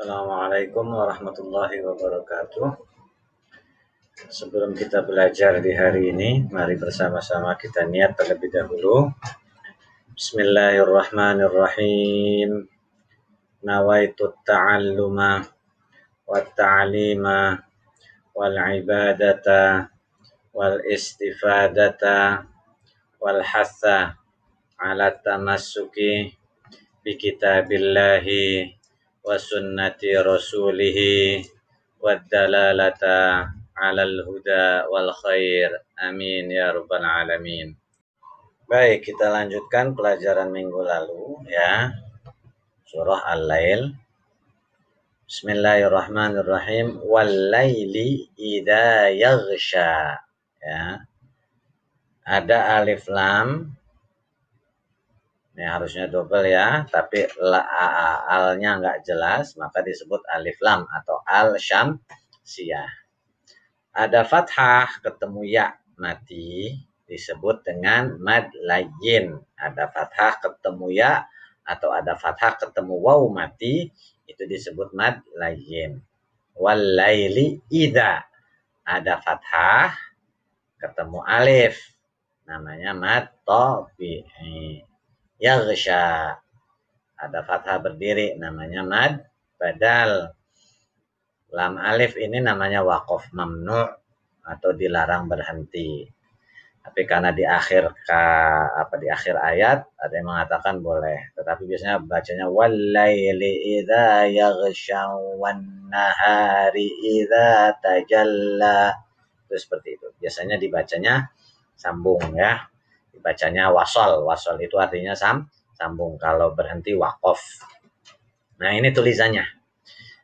Assalamualaikum warahmatullahi wabarakatuh. Sebelum kita belajar di hari ini, mari bersama-sama kita niat terlebih dahulu. Bismillahirrahmanirrahim. Nawaitu ta'alluma wa ta'lima wal ibadata wal istifadata wal hatha ala tamassuki bi kitabillahi wa sunnati rasulihi wa dalalata alal huda wal khair. Amin ya rabbal alamin. Baik, kita lanjutkan pelajaran minggu lalu ya. Surah Al-Lail. Bismillahirrahmanirrahim. Wal laili idza yaghsha. Ya. Ada alif lam. Ini harusnya double ya, tapi alnya nggak jelas, maka disebut alif lam atau al-syamsiyah. Ada fathah ketemu ya mati disebut dengan mad layyin. Ada fathah ketemu ya atau ada fathah ketemu waw mati itu disebut mad layyin. Wal laili idza ada fathah ketemu alif namanya mad tabi'i. Yaghsha ada fathah berdiri namanya mad badal. Lam alif ini namanya waqaf mamnu' atau dilarang berhenti. Tapi karena di akhir ayat ada yang mengatakan boleh, tetapi biasanya bacanya walaili idza yaghsha wan nahari idza tajalla. Itu seperti itu. Biasanya dibacanya sambung ya. Dibacanya wasol. Wasol itu artinya sambung. Kalau berhenti waqaf. Nah, ini tulisannya.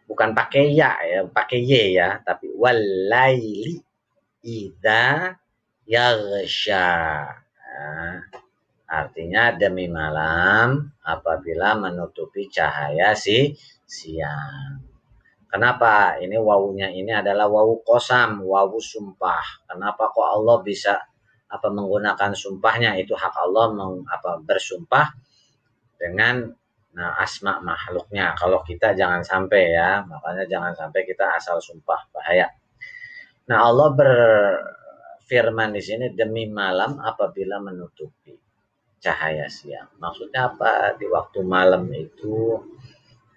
Bukan pakai ya, pakai y ya, tapi walaili idza yaghsha. Nah, artinya demi malam apabila menutupi cahaya siang. Kenapa? Ini wawunya ini adalah wawu qasam, wawu sumpah. Kenapa kok Allah bisa menggunakan sumpahnya? Itu hak Allah bersumpah dengan asma makhluknya. Kalau kita jangan sampai ya, makanya jangan sampai kita asal sumpah, bahaya. Nah, Allah berfirman di sini demi malam apabila menutupi cahaya siang. Maksudnya apa? Di waktu malam itu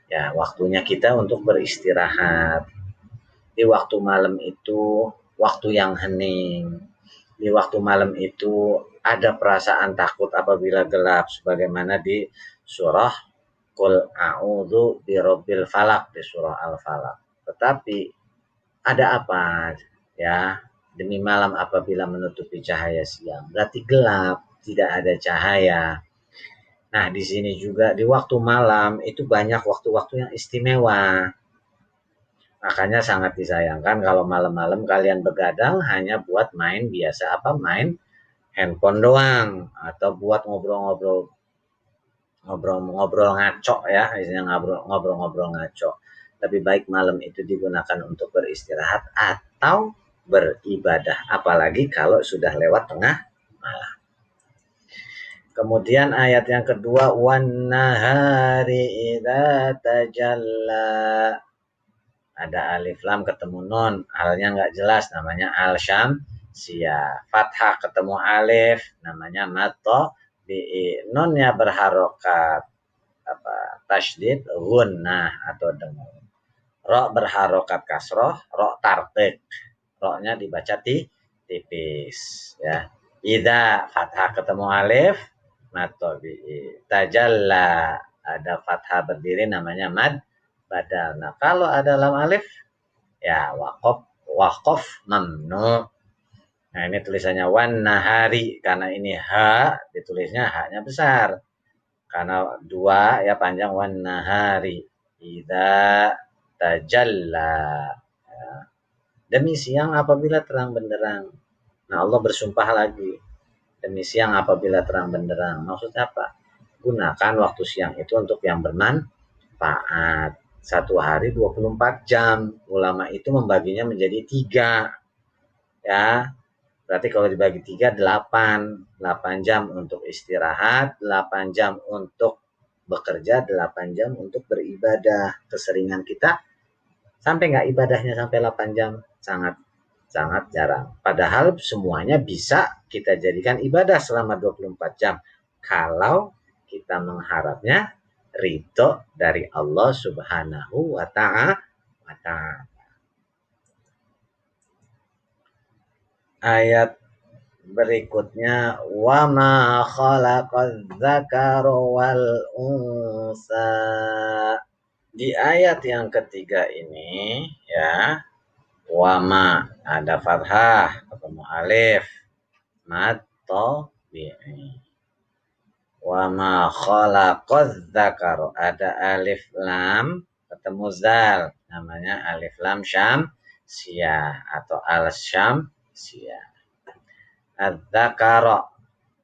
ya waktunya kita untuk beristirahat. Di waktu malam itu waktu yang hening. Di waktu malam itu ada perasaan takut apabila gelap sebagaimana di surah Qul a'udzu birabbil falaq, di surah Al-Falaq. Tetapi ada apa ya? Demi malam apabila menutupi cahaya siang. Berarti gelap, tidak ada cahaya. Nah, di sini juga di waktu malam itu banyak waktu-waktu yang istimewa. Makanya sangat disayangkan kalau malam-malam kalian begadang hanya buat main biasa main handphone doang atau buat ngobrol-ngobrol ngaco ya, istilahnya ngobrol-ngobrol ngaco. Lebih baik malam itu digunakan untuk beristirahat atau beribadah, apalagi kalau sudah lewat tengah malam. Kemudian ayat yang kedua, wan nahari idza tajalla. Ada alif lam ketemu nun, alnya nggak jelas namanya al-syamsiyah. Fathah ketemu alif namanya mad tabi'i. Nunnya berharokat tasydid gunnah atau dengung. Ro berharokat kasroh, ro tarqiq. Ro-nya dibaca tipis ya. Idza fathah ketemu alif mad tabi'i. Tajalla ada fathah berdiri namanya mad badal. Nah, kalau ada lam alif ya waqaf mamnu. Nah, ini tulisannya wan nahari karena ini ha ditulisnya ha-nya besar. Karena dua ya panjang wan nahari idza tajalla. Ya. Demi siang apabila terang benderang. Nah, Allah bersumpah lagi. Demi siang apabila terang benderang. Maksudnya apa? Gunakan waktu siang itu untuk yang bermanfaat. Satu hari 24 jam. Ulama itu membaginya menjadi 3. Ya. Berarti kalau dibagi 3, 8 jam untuk istirahat, 8 jam untuk bekerja 8 jam untuk beribadah. Keseringan kita sampai nggak ibadahnya sampai 8 jam? Sangat jarang. Padahal semuanya bisa kita jadikan ibadah selama 24 jam. Kalau kita mengharapnya ridho dari Allah Subhanahu wa Ta'ala. Ayat berikutnya, wa ma khalaqaz dzakara wal unsa. Di ayat yang ketiga ini ya, wa ma ada fathah ketemu alif, mad tabi'i. Wa ma khalaqaz dzakara ada alif lam ketemu zal, namanya alif lam syamsiyah atau al syamsiyah. Adzakara,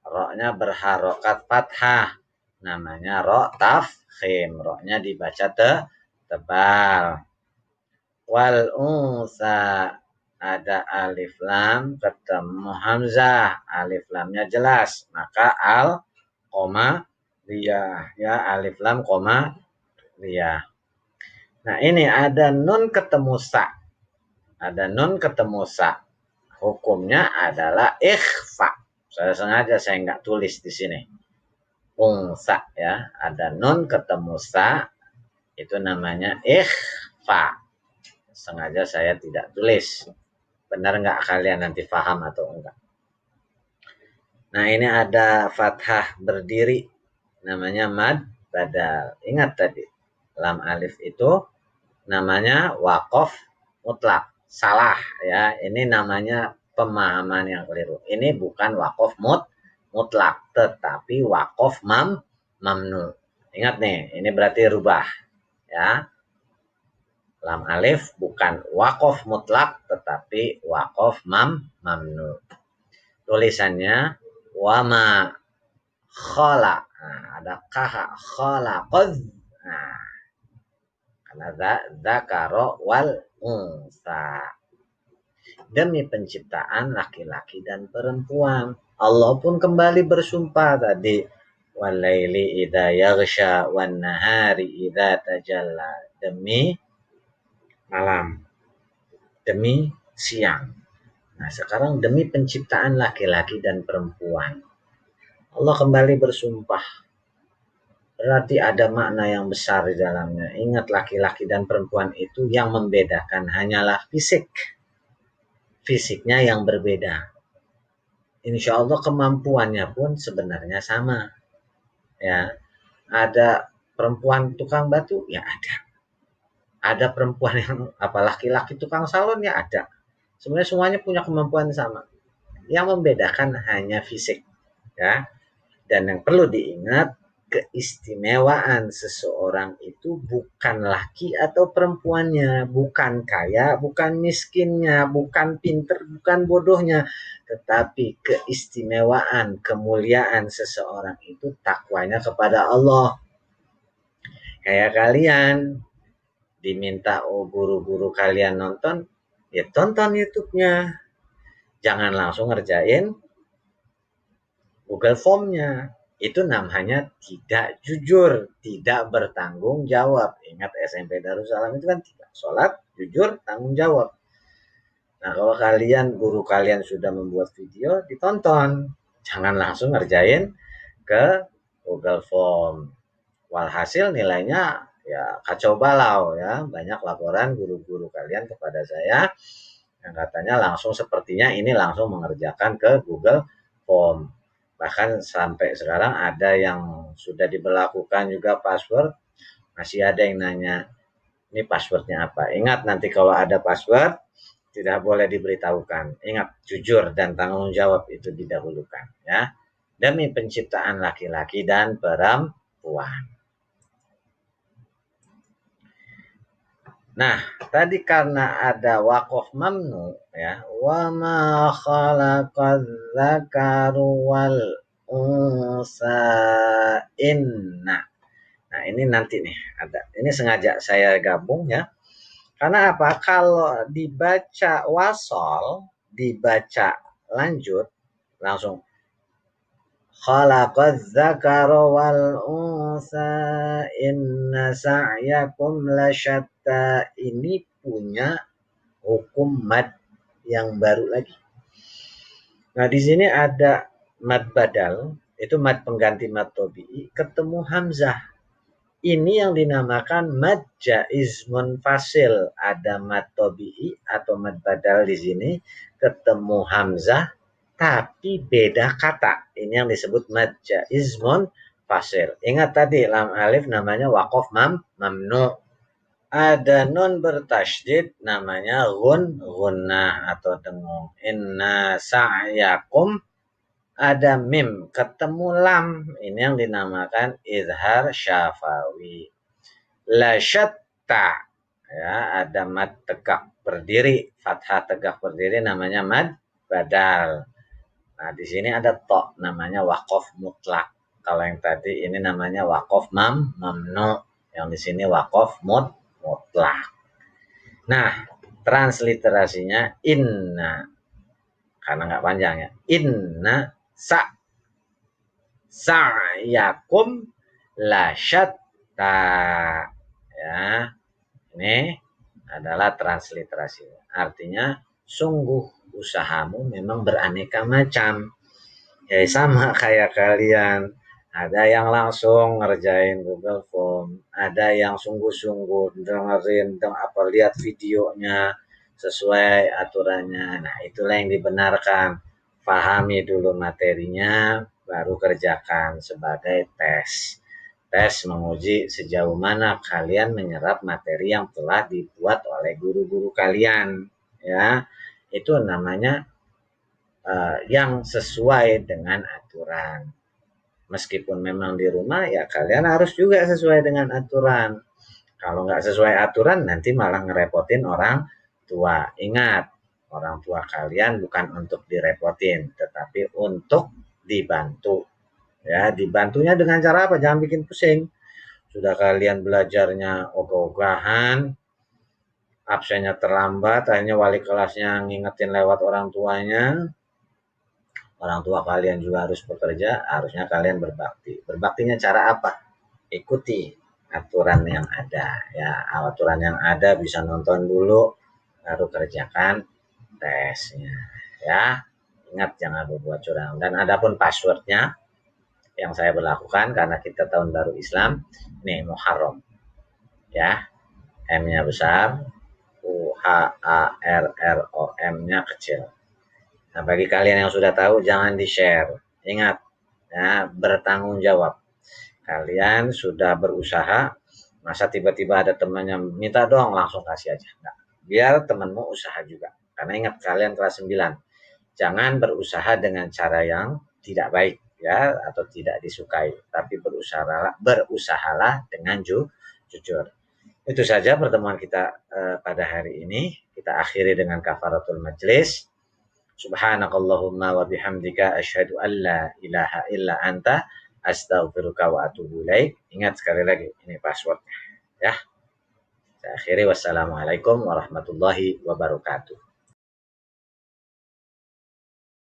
ro-nya berharokat fathah, namanya ro tafkhim, ro-nya dibaca tebal. Wal unsa ada alif lam ketemu hamzah, alif lamnya jelas, maka al koma liyah ya, alif lam koma liyah. Nah ini ada nun ketemu sa, ada nun ketemu sa. Hukumnya adalah ikhfa. Saya nggak tulis di sini. Unsa ya, ada nun ketemu sa, itu namanya ikhfa. Sengaja saya tidak tulis. Benar nggak kalian nanti paham atau enggak? Nah ini ada fathah berdiri, namanya mad badal. Ingat tadi, lam alif itu namanya waqaf mutlak. Salah ya, ini namanya pemahaman yang keliru. Ini bukan waqaf mutlak, tetapi waqaf mamnu. Ingat nih, ini berarti rubah ya. Lam alif bukan waqaf mutlak, tetapi waqaf mamnu. Tulisannya wama khala. Nah, ada kaha khalaqaz. Nah, karena dzakara wal unsa, demi penciptaan laki-laki dan perempuan. Allah pun kembali bersumpah tadi, walaili idza yaghsha wan nahari idza tajalla, demi malam, demi siang. Nah sekarang demi penciptaan laki-laki dan perempuan, Allah kembali bersumpah. Berarti ada makna yang besar di dalamnya. Ingat, laki-laki dan perempuan itu yang membedakan hanyalah fisik. Fisiknya yang berbeda. Insya Allah kemampuannya pun sebenarnya sama. Ya, ada perempuan tukang batu, ya ada. Ada perempuan yang laki-laki tukang salon, ya ada. Sebenarnya semuanya punya kemampuan sama. Yang membedakan hanya fisik. Ya, dan yang perlu diingat, keistimewaan seseorang itu bukan laki atau perempuannya, bukan kaya, bukan miskinnya, bukan pinter, bukan bodohnya, tetapi keistimewaan, kemuliaan seseorang itu takwanya kepada Allah. Kayak kalian diminta guru-guru kalian nonton, ya tonton YouTube-nya. Jangan langsung ngerjain Google Form-nya. Itu namanya tidak jujur, tidak bertanggung jawab. Ingat SMP Darussalam itu kan tidak sholat, jujur, tanggung jawab. Nah kalau guru kalian sudah membuat video, ditonton. Jangan langsung ngerjain ke Google Form. Walhasil nilainya ya kacau balau ya. Banyak laporan guru-guru kalian kepada saya yang katanya langsung sepertinya ini langsung mengerjakan ke Google Form. Bahkan sampai sekarang ada yang sudah diberlakukan juga password, masih ada yang nanya, ini passwordnya apa? Ingat nanti kalau ada password, tidak boleh diberitahukan. Ingat, jujur dan tanggung jawab itu didahulukan. Ya, demi penciptaan laki-laki dan perempuan. Nah, tadi karena ada waqaf mamnu ya, wa ma khalaqaz dzakaru wal unsa inna. Nah, ini nanti nih ada. Ini sengaja saya gabung ya. Karena apa? Kalau dibaca wasol, dibaca lanjut langsung Khalaqaz zakara wal unsa inna sa'yakum lasyatta. Ini punya hukum mad yang baru lagi. Nah, di sini ada mad badal, itu mad pengganti mad tabi'i, ketemu hamzah. Ini yang dinamakan mad jaiz munfasil. Ada mad tabi'i atau mad badal di sini, ketemu hamzah tapi beda kata. Ini yang disebut mad jaiz munfasil. Ingat tadi lam alif namanya waqaf mamnu. Ada nun bertasydid namanya gunnah atau dengung. Inna sa'yakum, ada mim ketemu lam, ini yang dinamakan izhar syafawi. La syatta, ya, ada mad tegak berdiri, fathah tegak berdiri namanya mad badal. Nah, di sini ada to namanya waqaf mutlak. Kalau yang tadi ini namanya waqaf mamnu, yang di sini waqaf mutlak. Nah, transliterasinya inna, karena nggak panjang ya. Inna sa'yakum lasyatta. Ya, ini adalah transliterasi. Artinya sungguh usahamu memang beraneka macam. Ya sama kayak kalian. Ada yang langsung ngerjain Google Form, ada yang sungguh-sungguh dengerin, lihat videonya sesuai aturannya. Nah, itulah yang dibenarkan. Pahami dulu materinya, baru kerjakan sebagai tes. Tes menguji sejauh mana kalian menyerap materi yang telah dibuat oleh guru-guru kalian. Ya, itu namanya yang sesuai dengan aturan. Meskipun memang di rumah, ya kalian harus juga sesuai dengan aturan. Kalau nggak sesuai aturan, nanti malah ngerepotin orang tua. Ingat, orang tua kalian bukan untuk direpotin, tetapi untuk dibantu. Ya, dibantunya dengan cara apa? Jangan bikin pusing. Sudah kalian belajarnya ogah-ogahan, absennya terlambat, akhirnya wali kelasnya ngingetin lewat orang tuanya. Orang tua kalian juga harus bekerja, harusnya kalian berbakti. Berbaktinya cara apa? Ikuti aturan yang ada. Ya, aturan yang ada bisa nonton dulu, baru kerjakan tesnya. Ya, ingat jangan berbuat curang. Dan adapun passwordnya yang saya berlakukan karena kita tahun baru Islam, nih Muharram. Ya, M-nya besar, UHARROM-nya kecil. Nah, bagi kalian yang sudah tahu, jangan di-share. Ingat, ya, bertanggung jawab. Kalian sudah berusaha, masa tiba-tiba ada temannya minta dong, langsung kasih aja. Nah, biar temanmu usaha juga. Karena ingat, kalian kelas 9. Jangan berusaha dengan cara yang tidak baik, ya, atau tidak disukai. Tapi berusahalah dengan jujur. Itu saja pertemuan kita pada hari ini. Kita akhiri dengan kafaratul majlis. Subhanakallahumma wa bihamdika asyhadu an la ilaha illa anta astaghfiruka wa atubu ilaik. Ingat sekali lagi, ini passwordnya. Ya. Saya akhiri, wassalamualaikum warahmatullahi wabarakatuh.